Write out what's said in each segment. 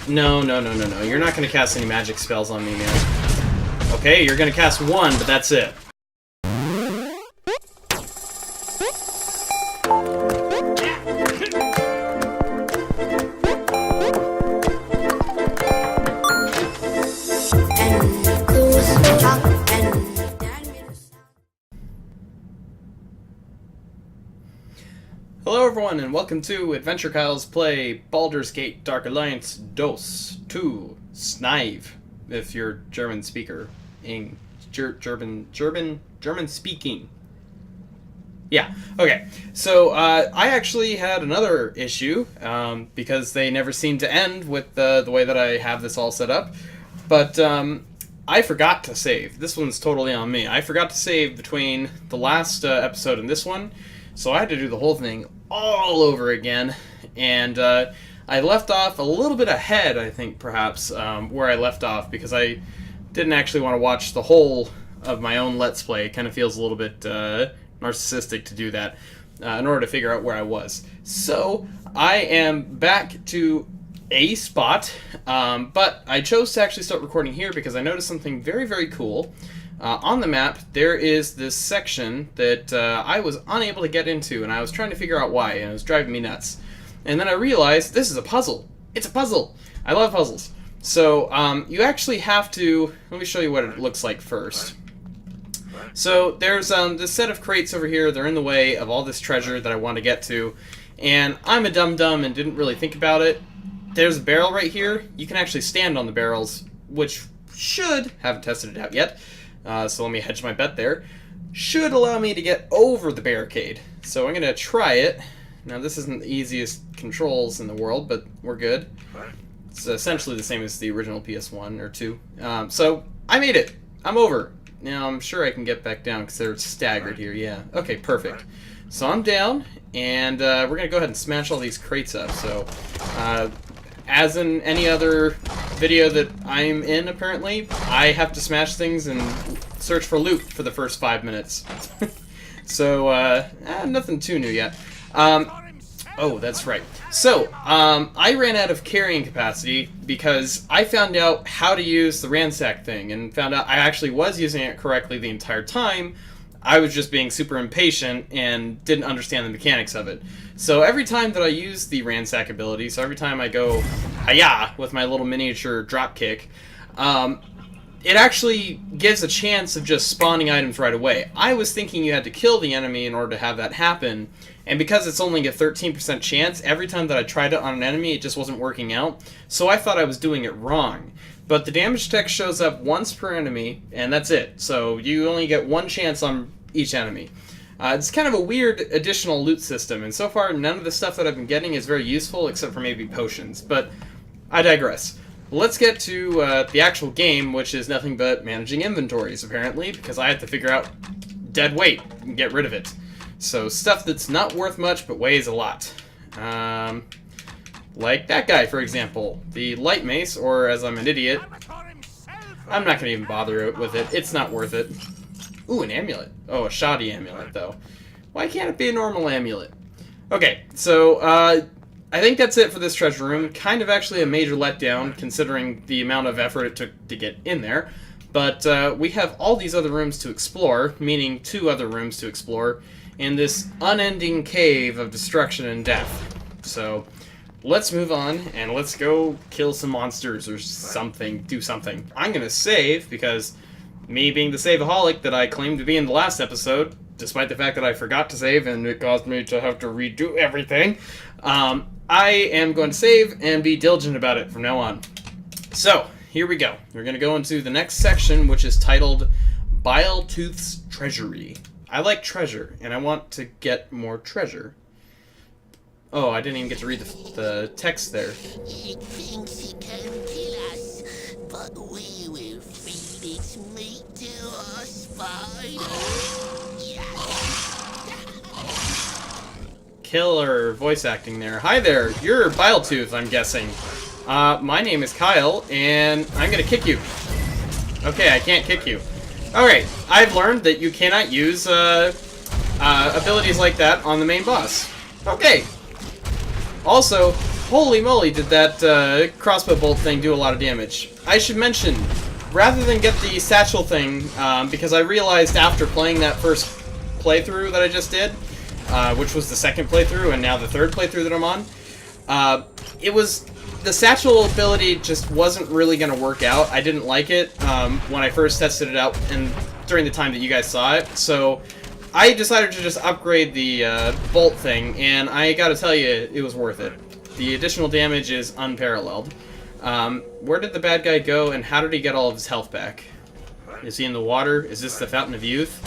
No, no, no, no, no. You're not gonna cast any magic spells on me, man. Okay, you're gonna cast one, but that's it. Hello everyone, and welcome to AdventureKyles play Baldur's Gate Dark Alliance DOS 2 Snive, if you're German speaker. German speaking. Yeah, okay. So, I actually had another issue, because they never seem to end with the way that I have this all set up. But, I forgot to save. This one's totally on me. I forgot to save between the last episode and this one, so I had to do the whole thing all over again, and I left off a little bit ahead, I think, perhaps, where I left off, because I didn't actually want to watch the whole of my own Let's Play. It kind of feels a little bit narcissistic to do that in order to figure out where I was. So, I am back to a spot, but I chose to actually start recording here because I noticed something very, very cool. On the map, there is this section that I was unable to get into, and I was trying to figure out why, and it was driving me nuts. And then I realized this is a puzzle. It's a puzzle! I love puzzles. So, you actually have to... Let me show you what it looks like first. So, there's this set of crates over here. They're in the way of all this treasure that I want to get to. And I'm a dum-dum and didn't really think about it. There's a barrel right here. You can actually stand on the barrels, which should... Haven't tested it out yet. So let me hedge my bet there. Should allow me to get over the barricade. So I'm going to try it. Now this isn't the easiest controls in the world, but we're good. It's essentially the same as the original PS1 or 2. So I made it. I'm over. Now I'm sure I can get back down because they're staggered here. Yeah. Okay, perfect. So I'm down, and we're going to go ahead and smash all these crates up. So as in any other video that I'm in, apparently, I have to smash things and search for loot for the first 5 minutes. So, nothing too new yet. Oh, that's right. So, I ran out of carrying capacity because I found out how to use the ransack thing, and found out I actually was using it correctly the entire time. I was just being super impatient and didn't understand the mechanics of it. So every time that I use the ransack ability, so every time I go hi-ya with my little miniature dropkick, it actually gives a chance of just spawning items right away. I was thinking you had to kill the enemy in order to have that happen, and because it's only a 13% chance, every time that I tried it on an enemy, it just wasn't working out, so I thought I was doing it wrong. But the damage text shows up once per enemy, and that's it. So you only get one chance on each enemy. It's kind of a weird additional loot system, and so far none of the stuff that I've been getting is very useful, except for maybe potions. But I digress. Let's get to the actual game, which is nothing but managing inventories, apparently, because I have to figure out dead weight and get rid of it. So stuff that's not worth much but weighs a lot. Like that guy, for example. The light mace, or as I'm an idiot, I'm not going to even bother with it. It's not worth it. Ooh, an amulet. Oh, a shoddy amulet, though. Why can't it be a normal amulet? Okay, so, I think that's it for this treasure room. Kind of actually a major letdown, considering the amount of effort it took to get in there. But, we have all these other rooms to explore, meaning 2 other rooms to explore, in this unending cave of destruction and death. So, let's move on, and let's go kill some monsters or something, do something. I'm gonna save, because me being the saveaholic that I claimed to be in the last episode, despite the fact that I forgot to save and it caused me to have to redo everything, I am going to save and be diligent about it from now on. So, here we go. We're gonna go into the next section, which is titled Biletooth's Treasury. I like treasure, and I want to get more treasure. Oh, I didn't even get to read the text there. He thinks he can kill us, but we will feed its meat to our spiders. Killer voice acting there. Hi there, you're Biletooth, I'm guessing. My name is Kyle, and I'm gonna kick you. Okay, I can't kick you. Alright, I've learned that you cannot use abilities like that on the main boss. Okay. Also, holy moly, did that crossbow bolt thing do a lot of damage. I should mention, rather than get the satchel thing, because I realized after playing that first playthrough that I just did, which was the second playthrough and now the third playthrough that I'm on, the satchel ability just wasn't really going to work out. I didn't like it when I first tested it out and during the time that you guys saw it, so I decided to just upgrade the bolt thing, and I gotta tell you, it was worth it. The additional damage is unparalleled. Where did the bad guy go, and how did he get all of his health back? Is he in the water? Is this the Fountain of Youth?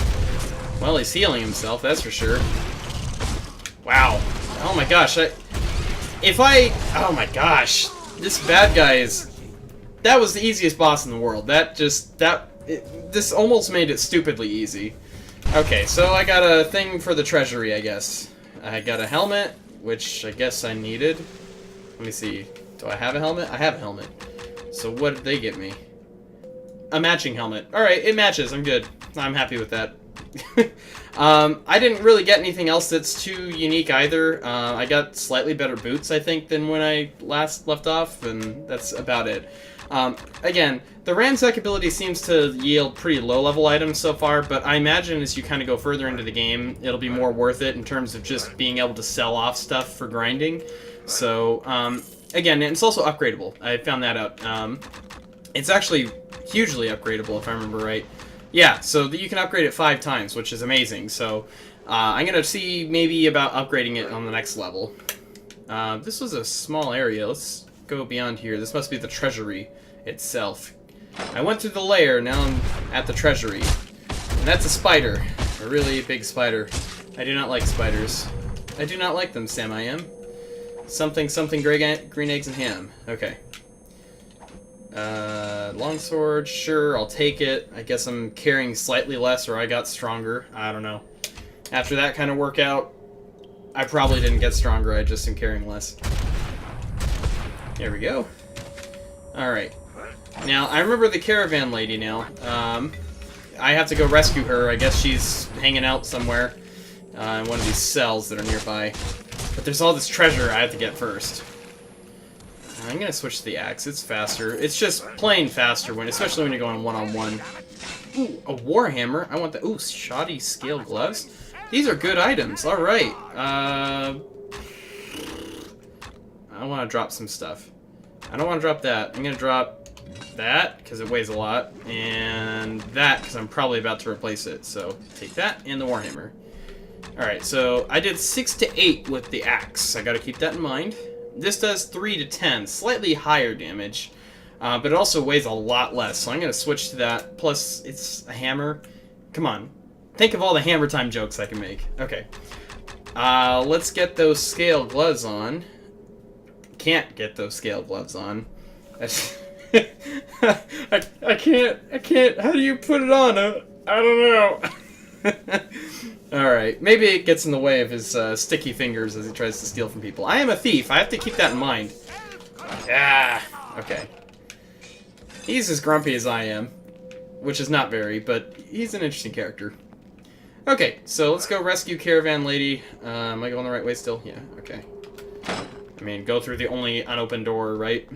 Well, he's healing himself, that's for sure. Wow. Oh my gosh, oh my gosh. This bad guy is... That was the easiest boss in the world. This almost made it stupidly easy. Okay, so I got a thing for the treasury, I guess. I got a helmet, which I guess I needed. Let me see. Do I have a helmet? I have a helmet. So what did they get me? A matching helmet. Alright, it matches. I'm good. I'm happy with that. I didn't really get anything else that's too unique either. I got slightly better boots, I think, than when I last left off, and that's about it. Again, the ransack ability seems to yield pretty low-level items so far, but I imagine as you kind of go further into the game, it'll be more worth it in terms of just being able to sell off stuff for grinding. So, again, it's also upgradable. I found that out. It's actually hugely upgradable, if I remember right. Yeah, so you can upgrade it 5 times, which is amazing. So, I'm going to see maybe about upgrading it on the next level. This was a small area. Let's go beyond here. This must be the treasury itself. I went through the lair, now I'm at the treasury. And that's a spider. A really big spider. I do not like spiders. I do not like them, Sam I am. Something, green eggs and ham. Okay. Longsword, sure, I'll take it. I guess I'm carrying slightly less or I got stronger. I don't know. After that kind of workout, I probably didn't get stronger, I just am carrying less. There we go. Alright. Now, I remember the caravan lady now. I have to go rescue her. I guess she's hanging out somewhere in one of these cells that are nearby. But there's all this treasure I have to get first. I'm gonna switch to the axe. It's faster. It's just plain faster, especially when you're going one-on-one. Ooh, a warhammer. I want the... Ooh, shoddy scale gloves. These are good items. Alright. I want to drop some stuff. I don't want to drop that. I'm gonna drop that, because it weighs a lot, and that, because I'm probably about to replace it. So, take that, and the warhammer. Alright, so I did 6 to 8 with the axe. I gotta keep that in mind. This does 3 to 10, slightly higher damage, but it also weighs a lot less, so I'm gonna switch to that. Plus, it's a hammer. Come on. Think of all the hammer time jokes I can make. Okay. Let's get those scale gloves on. Can't get those scale gloves on. I can't. How do you put it on? I don't know. Alright, maybe it gets in the way of his sticky fingers as he tries to steal from people. I am a thief. I have to keep that in mind. Ah, okay. He's as grumpy as I am, which is not very, but he's an interesting character. Okay, so let's go rescue Caravan Lady. Am I going the right way still? Yeah, okay. I mean, go through the only unopened door, right?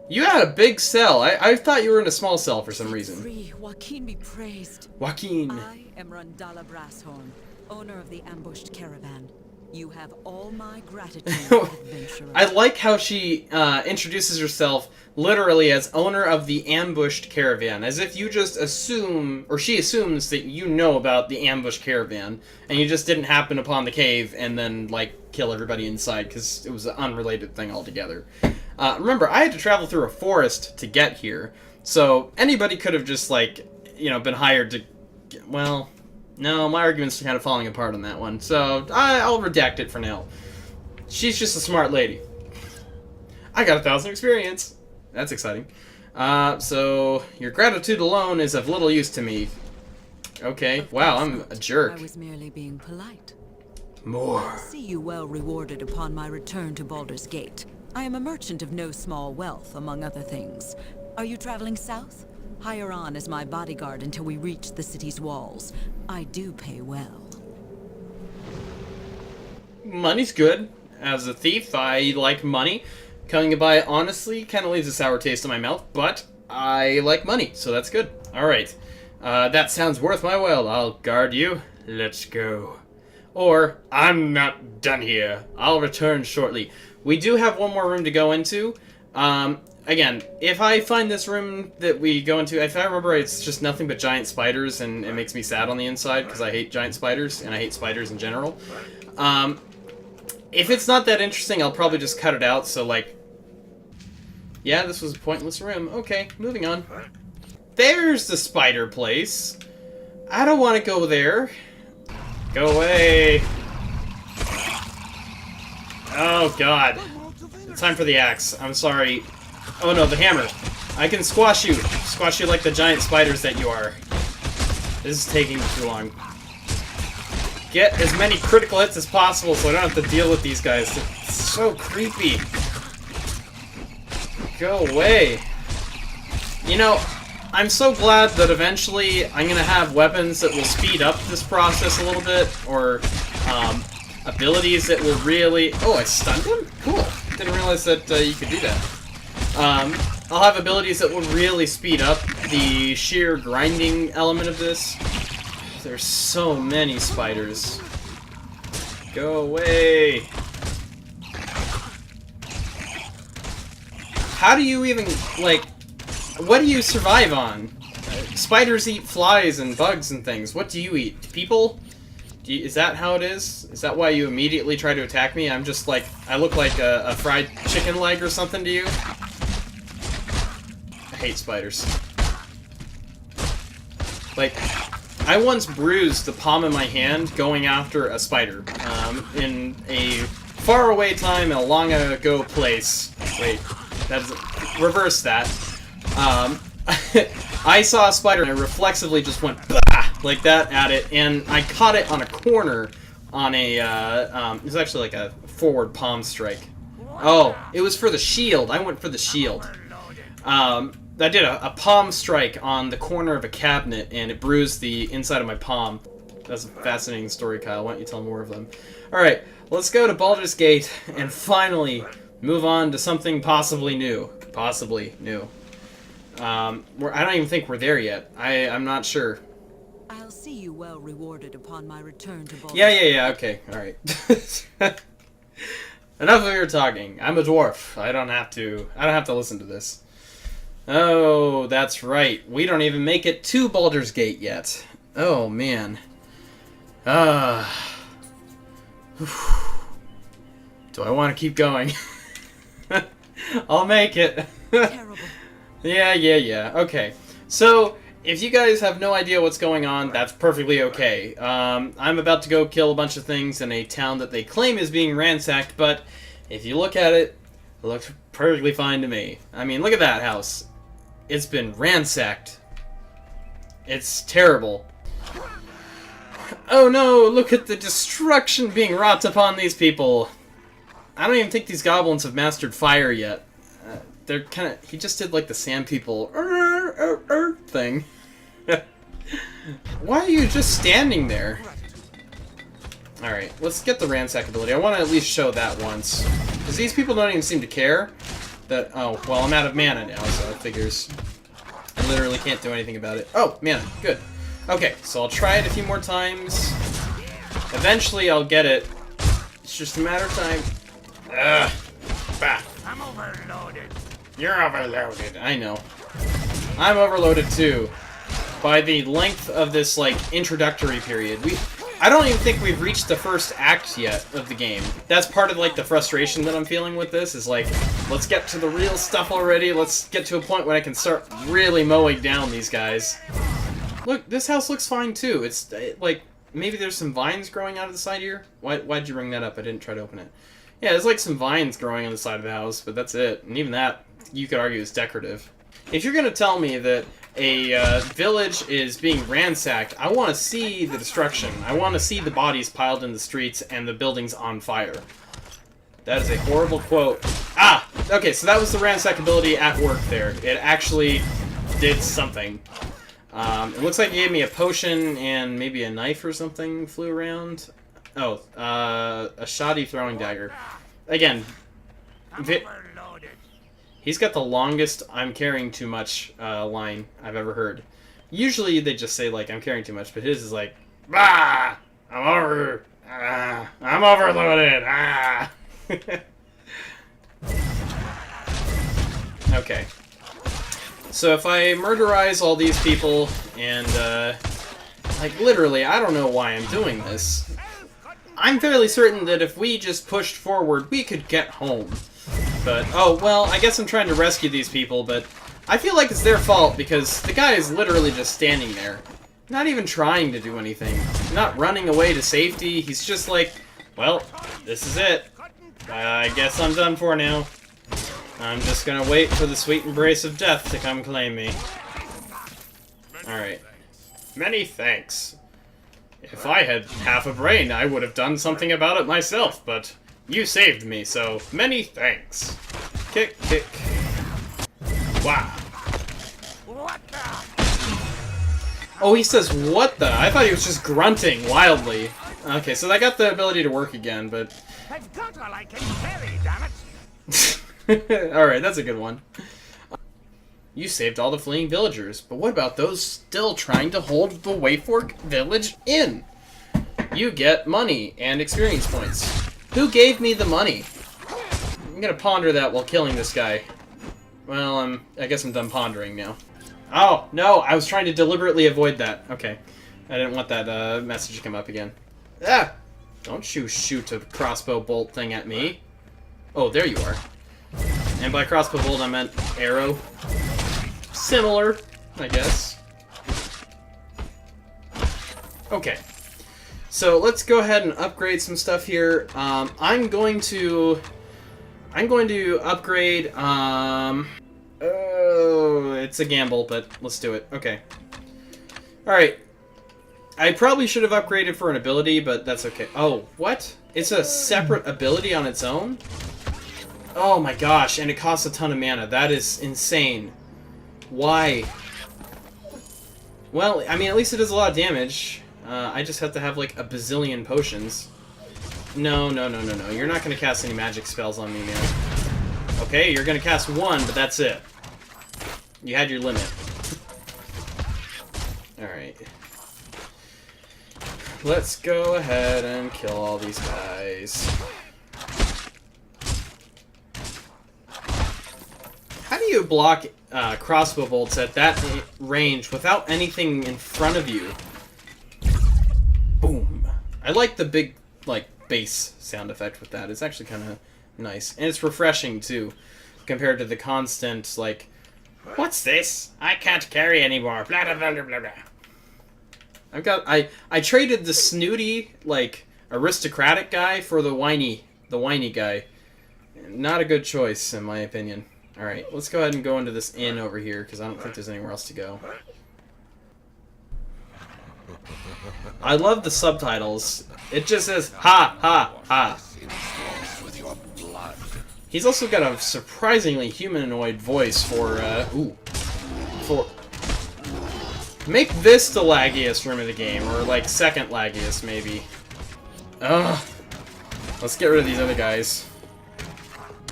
You had a big cell. I thought you were in a small cell for some reason. Free, Joaquin be praised. Joaquin. I am Randala Brasshorn, owner of the ambushed caravan. You have all my gratitude, adventurer. I like how she introduces herself literally as owner of the ambushed caravan, as if you just assume, or she assumes that you know about the ambushed caravan, and you just didn't happen upon the cave and then, like, kill everybody inside, because it was an unrelated thing altogether. Remember, I had to travel through a forest to get here, so anybody could have just, like, you know, been hired to... Well, no, my argument's kind of falling apart on that one, so I'll redact it for now. She's just a smart lady. I got 1,000 experience. That's exciting. So, your gratitude alone is of little use to me. Okay, wow, I'm a jerk. I was merely being polite. More. I see you well rewarded upon my return to Baldur's Gate. I am a merchant of no small wealth, among other things. Are you traveling south? Hire on as my bodyguard until we reach the city's walls. I do pay well. Money's good. As a thief, I like money. Coming by honestly kind of leaves a sour taste in my mouth, but I like money, so that's good. Alright. That sounds worth my while. I'll guard you. Let's go. Or, I'm not done here. I'll return shortly. We do have one more room to go into. Again, if I find this room that we go into, if I remember right, it's just nothing but giant spiders, and it makes me sad on the inside, because I hate giant spiders, and I hate spiders in general. If it's not that interesting, I'll probably just cut it out, so, like... Yeah, this was a pointless room. Okay, moving on. There's the spider place. I don't want to go there. Go away. Oh, God. It's time for the axe. I'm sorry. Oh, no, the hammer. I can squash you. Squash you like the giant spiders that you are. This is taking too long. Get as many critical hits as possible so I don't have to deal with these guys. It's so creepy. Go away. You know, I'm so glad that eventually I'm going to have weapons that will speed up this process a little bit, or abilities that will really... Oh, I stunned him? Cool. Didn't realize that you could do that. I'll have abilities that will really speed up the sheer grinding element of this. There's so many spiders. Go away. How do you even, like, what do you survive on? Spiders eat flies and bugs and things. What do you eat? People? Is that how it is? Is that why you immediately try to attack me? I'm just like, I look like a fried chicken leg or something to you? I hate spiders. Like, I once bruised the palm of my hand going after a spider. In a faraway time in a long ago place. Wait, that's reverse that. I saw a spider and I reflexively just went bah! Like that at it, and I caught it on a corner on a, it was actually like a forward palm strike. Oh, it was for the shield. I went for the shield. I did a palm strike on the corner of a cabinet, and it bruised the inside of my palm. That's a fascinating story, Kyle. Why don't you tell more of them? Alright, let's go to Baldur's Gate, and finally move on to something possibly new. Possibly new. I don't even think we're there yet. I'm not sure. I'll see you well rewarded upon my return to Baldur. Yeah, okay, alright. Enough of your talking. I'm a dwarf. I don't have to listen to this. Oh, that's right. We don't even make it to Baldur's Gate yet. Oh, man. Do I want to keep going? I'll make it. Terrible. Yeah. Okay. So, if you guys have no idea what's going on, that's perfectly okay. I'm about to go kill a bunch of things in a town that they claim is being ransacked, but if you look at it, it looks perfectly fine to me. I mean, look at that house. It's been ransacked. It's terrible. Oh no, look at the destruction being wrought upon these people. I don't even think these goblins have mastered fire yet. They're kind of... He just did like the sand people thing. Why are you just standing there? Alright, let's get the ransack ability. I want to at least show that once. Because these people don't even seem to care. That... Oh, well, I'm out of mana now, so it figures... I literally can't do anything about it. Oh, mana. Good. Okay, so I'll try it a few more times. Eventually, I'll get it. It's just a matter of time. Ugh. Bah. I'm overloaded. You're overloaded. I know. I'm overloaded too. By the length of this, like, introductory period. I don't even think we've reached the first act yet of the game. That's part of, like, the frustration that I'm feeling with this, is like, let's get to the real stuff already, let's get to a point where I can start really mowing down these guys. Look, this house looks fine too. It's, like, maybe there's some vines growing out of the side here? Why'd you bring that up? I didn't try to open it. Yeah, there's like some vines growing on the side of the house, but that's it. And even that, you could argue, is decorative. If you're gonna tell me that a village is being ransacked, I want to see the destruction. I want to see the bodies piled in the streets and the buildings on fire. That is a horrible quote. Ah! Okay, so that was the ransack ability at work there. It actually did something. It looks like it gave me a potion and maybe a knife or something flew around. Oh, a shoddy throwing dagger. again, Overloaded. he's got the longest "I'm carrying too much" line I've ever heard. Usually they just say like "I'm carrying too much," but his is like, "Ah, I'm overloaded." Ah. Okay. So if I murderize all these people and like literally, I don't know why I'm doing this. I'm fairly certain that if we just pushed forward, we could get home. But, oh, well, I guess I'm trying to rescue these people, but I feel like it's their fault because the guy is literally just standing there. Not even trying to do anything. Not running away to safety. He's just like, well, this is it. I guess I'm done for now. I'm just gonna wait for the sweet embrace of death to come claim me. Alright. Many thanks. If I had half a brain, I would have done something about it myself, but you saved me, so many thanks. Kick, kick. Wow. What the? Oh, he says, what the? I thought he was just grunting wildly. Okay, so I got the ability to work again, but... I've got all I can carry, damn it. Alright, that's a good one. You saved all the fleeing villagers, but what about those still trying to hold the Wayfork village in? You get money and experience points. Who gave me the money? I'm gonna ponder that while killing this guy. Well, I guess I'm done pondering now. Oh, no, I was trying to deliberately avoid that. Okay. I didn't want that message to come up again. Ah! Don't you shoot a crossbow bolt thing at me. Oh, there you are. And by crossbow bolt, I meant arrow. Similar, I guess. Okay. So let's go ahead and upgrade some stuff here. I'm going to upgrade, oh, it's a gamble, but let's do it. Okay. Alright. I probably should have upgraded for an ability, but that's okay. Oh, what? It's a separate ability on its own? Oh my gosh, and it costs a ton of mana. That is insane. Why? Well, I mean, at least it does a lot of damage. I just have to have, like, a bazillion potions. No. You're not gonna cast any magic spells on me, man. Okay, you're gonna cast one, but that's it. You had your limit. Alright. Let's go ahead and kill all these guys. How do you block crossbow bolts at that range without anything in front of you? Boom. I like the big, like, bass sound effect with that. It's actually kind of nice. And it's refreshing, too, compared to the constant, like, what's this? I can't carry anymore. Blah, blah, blah, blah, blah. I traded the snooty, like, aristocratic guy for the whiny guy. Not a good choice, in my opinion. Alright, let's go ahead and go into this inn over here, because I don't think there's anywhere else to go. I love the subtitles. It just says, ha, ha, ha. He's also got a surprisingly humanoid voice for, make this the laggiest room of the game, or, like, second laggiest, maybe. Ugh. Let's get rid of these other guys.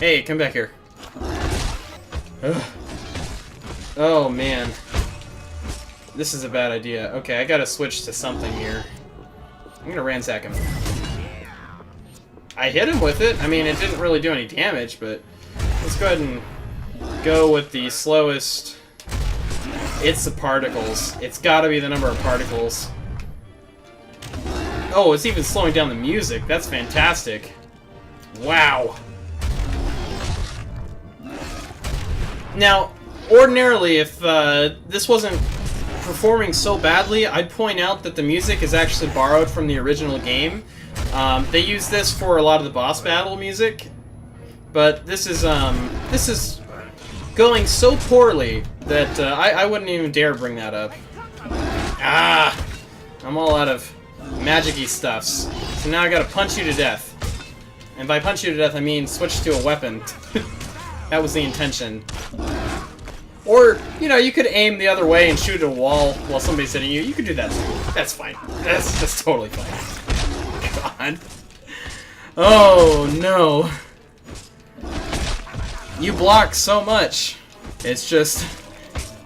Hey, come back here. Ugh. Oh, man. This is a bad idea. Okay, I gotta switch to something here. I'm gonna ransack him. I hit him with it. I mean, it didn't really do any damage, but let's go ahead and go with the slowest. It's the particles. It's gotta be the number of particles. Oh, it's even slowing down the music. That's fantastic. Wow. Now, ordinarily, if this wasn't performing so badly, I'd point out that the music is actually borrowed from the original game. They use this for a lot of the boss battle music, but this is going so poorly that I wouldn't even dare bring that up. Ah! I'm all out of magic-y stuffs. So now I gotta punch you to death. And by punch you to death, I mean switch to a weapon. That was the intention. Or, you know, you could aim the other way and shoot at a wall while somebody's hitting you. You could do that too. That's fine. That's totally fine. God. Oh, no. You block so much. It's just,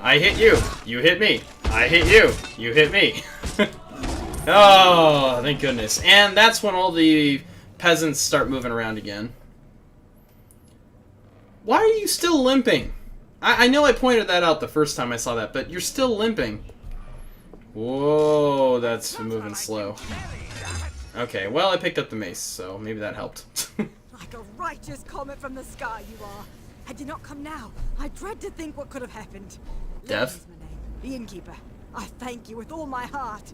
I hit you, you hit me. I hit you, you hit me. Oh, thank goodness. And that's when all the peasants start moving around again. Why are you still limping? I know I pointed that out the first time I saw that, but you're still limping. Whoa, that's moving slow. Okay, well, I picked up the mace, so maybe that helped. Like a righteous comet from the sky you are. Had you not come now, I dread to think what could have happened. Death? Leonard is my name, the innkeeper. I thank you with all my heart.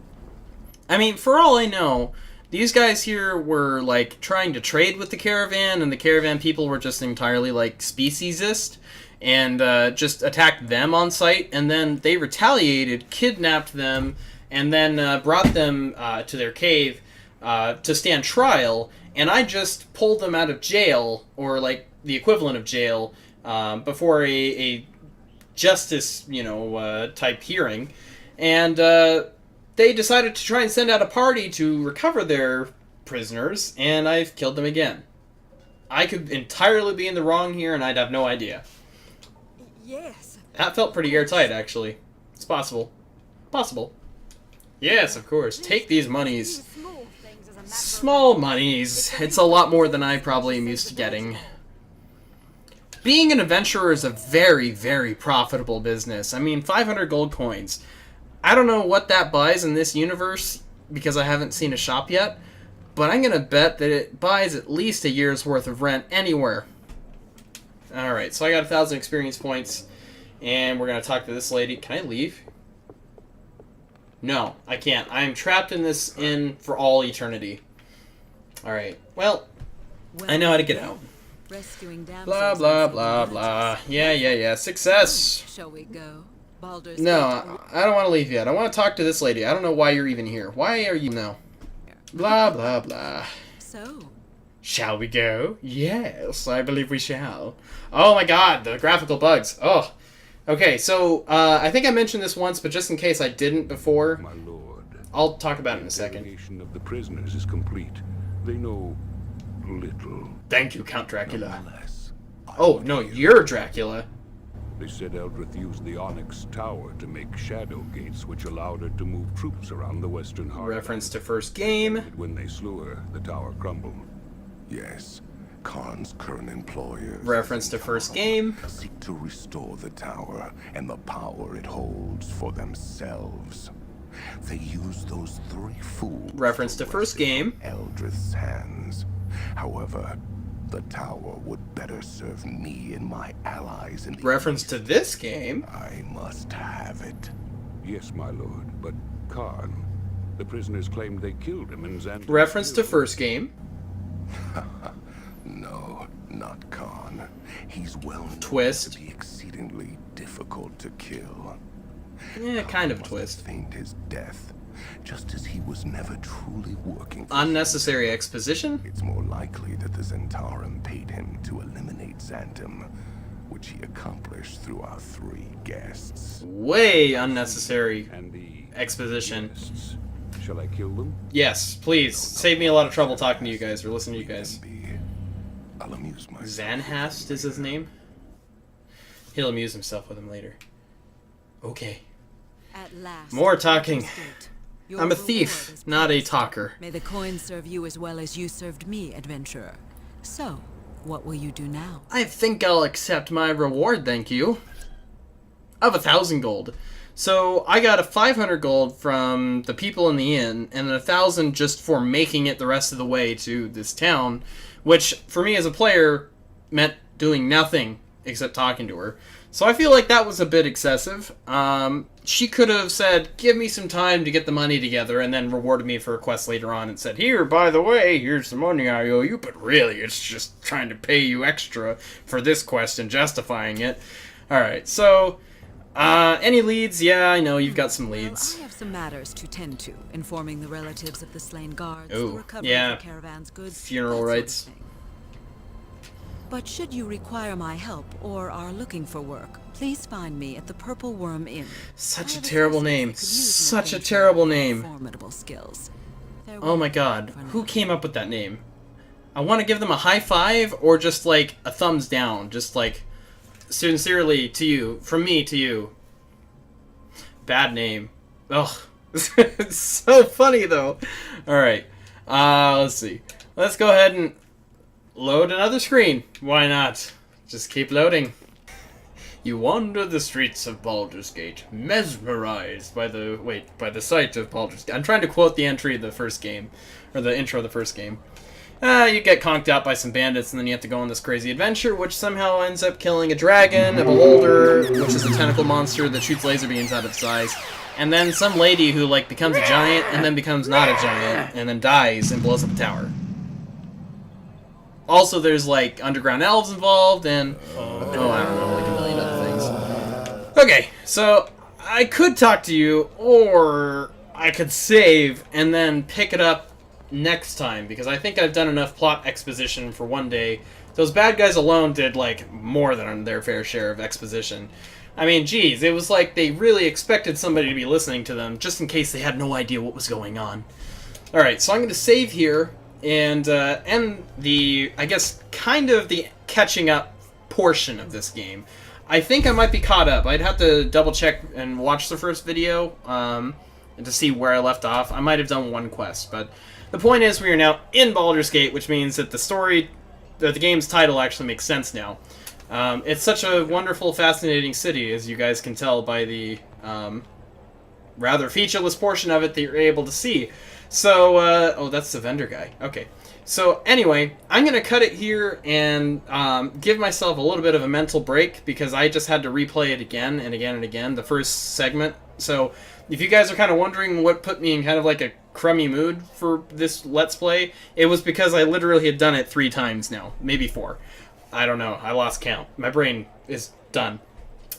I mean, for all I know, these guys here were, like, trying to trade with the caravan, and the caravan people were just entirely, like, speciesist, and just attacked them on sight, and then they retaliated, kidnapped them, and then brought them to their cave to stand trial, and I just pulled them out of jail, or, like, the equivalent of jail, before a justice, you know, type hearing, and they decided to try and send out a party to recover their prisoners, and I've killed them again. I could entirely be in the wrong here, and I'd have no idea. Yes. That felt pretty airtight, actually. It's possible. Possible. Yes, of course. Take these monies. Small monies. It's a lot more than I probably am used to getting. Being an adventurer is a very, very profitable business. I mean, 500 gold coins. I don't know what that buys in this universe, because I haven't seen a shop yet, but I'm gonna bet that it buys at least a year's worth of rent anywhere. Alright, so I got 1,000 experience points, and we're gonna talk to this lady. Can I leave? No, I can't. I am trapped in this inn for all eternity. Alright, well, I know how to get out. Blah, blah, blah, blah. Yeah. Success! Shall we go? Baldur's No, I don't want to leave yet. I want to talk to this lady. I don't know why you're even here. Why are you now? Blah, blah, blah. So, Shall we go? Yes, I believe we shall. Oh my god, the graphical bugs. Oh. Okay, so, I think I mentioned this once, but just in case I didn't before, My lord, I'll talk about it in a second. the interrogation of the prisoners is complete. They know little. Thank you, Count Dracula. Nonetheless, Oh, no, you're Dracula. they said Eldrith used the Onyx Tower to make shadow gates, which allowed her to move troops around the western heartland. Reference to first game. When they slew her, the tower crumbled. Yes, Khan's current employers. Reference to first game. Seek to restore the tower and the power it holds for themselves. They use those three fools. Reference to first game. Eldrith's hands. However, the tower would better serve me and my allies in the Reference east. to this game. I must have it. Yes, my lord, but Khan, the prisoners claimed they killed him in Xander's Reference to Hill. first game. No, not Khan. He's well known Twist. to be exceedingly difficult to kill. Yeah, kind of a Must twist. have feigned his death, just as he was never truly working for Unnecessary exposition. It's more likely that the Zentarum paid him to eliminate Xantum, which he accomplished through our three guests. Way unnecessary And the exposition. guests. Shall I kill them? Yes, please. Save me a lot of trouble talking to you guys or listening to you guys. I'll amuse myself. Zanhast is his name? He'll amuse himself with him later. Okay. at last. More talking. Baldur's Gate. Your I'm a reward thief, is not a promised. talker. May the coin serve you as well as you served me, adventurer. So, what will you do now? I think I'll accept my reward, thank you. Of 1,000 gold. So I got a 500 gold from the people in the inn, and 1,000 just for making it the rest of the way to this town, which for me as a player meant doing nothing except talking to her. So I feel like that was a bit excessive. She could have said, give me some time to get the money together, and then rewarded me for a quest later on and said, here, by the way, here's the money I owe you, but really it's just trying to pay you extra for this quest and justifying it. Alright, so, any leads? Yeah, I know, you've got some leads. Well, I have some matters to tend to, informing the relatives of the slain guards, Ooh, the recovery yeah. of the caravan's goods, Funeral that sort of rites. thing. But should you require my help or are looking for work, please find me at the Purple Worm Inn. Such I a have terrible associates name. that could use Such a motivation terrible and name. Formidable skills. Oh my god, For now. who came up with that name? I want to give them a high five or just like a thumbs down. Just like, sincerely to you, from me to you. Bad name. Ugh. It's so funny though. Alright. Let's see. Let's go ahead and load another screen. Why not? Just keep loading. You wander the streets of Baldur's Gate, mesmerized by the sight of Baldur's Gate. I'm trying to quote the entry of the first game, or the intro of the first game. You get conked out by some bandits, and then you have to go on this crazy adventure, which somehow ends up killing a dragon, a beholder, which is a tentacle monster that shoots laser beams out of its eyes, and then some lady who, like, becomes a giant, and then becomes not a giant, and then dies and blows up a tower. Also, there's, like, underground elves involved, and, I don't know, like a million other things. Okay, so, I could talk to you, or I could save, and then pick it up next time, because I think I've done enough plot exposition for one day. Those bad guys alone did, like, more than their fair share of exposition. I mean, geez, it was like they really expected somebody to be listening to them, just in case they had no idea what was going on. Alright, so I'm going to save here, and end the, I guess, kind of the catching up portion of this game. I think I might be caught up. I'd have to double check and watch the first video to see where I left off. I might have done one quest, but the point is we are now in Baldur's Gate, which means that the game's title actually makes sense now. It's such a wonderful, fascinating city, as you guys can tell by the rather featureless portion of it that you're able to see. So, oh, that's the vendor guy. Okay. So, anyway, I'm going to cut it here and give myself a little bit of a mental break, because I just had to replay it again and again and again, the first segment. So, if you guys are kind of wondering what put me in kind of like a crummy mood for this Let's Play, it was because I literally had done it 3 times now. Maybe 4. I don't know. I lost count. My brain is done.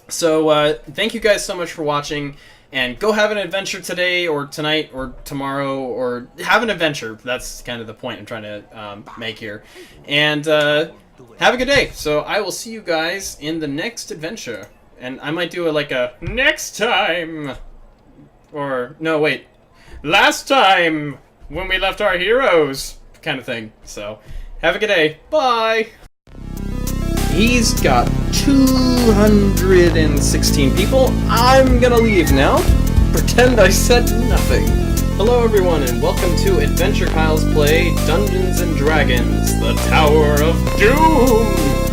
So, thank you guys so much for watching, and go have an adventure today, or tonight, or tomorrow, or have an adventure. That's kind of the point I'm trying to make here. And have a good day. So, I will see you guys in the next adventure. And I might do a next time! Or, no, wait. Last time, when we left our heroes, kind of thing. So, have a good day. Bye! He's got 216 people. I'm gonna leave now. Pretend I said nothing. Hello everyone, and welcome to AdventureKyles Play Dungeons & Dragons, the Tower of Doom!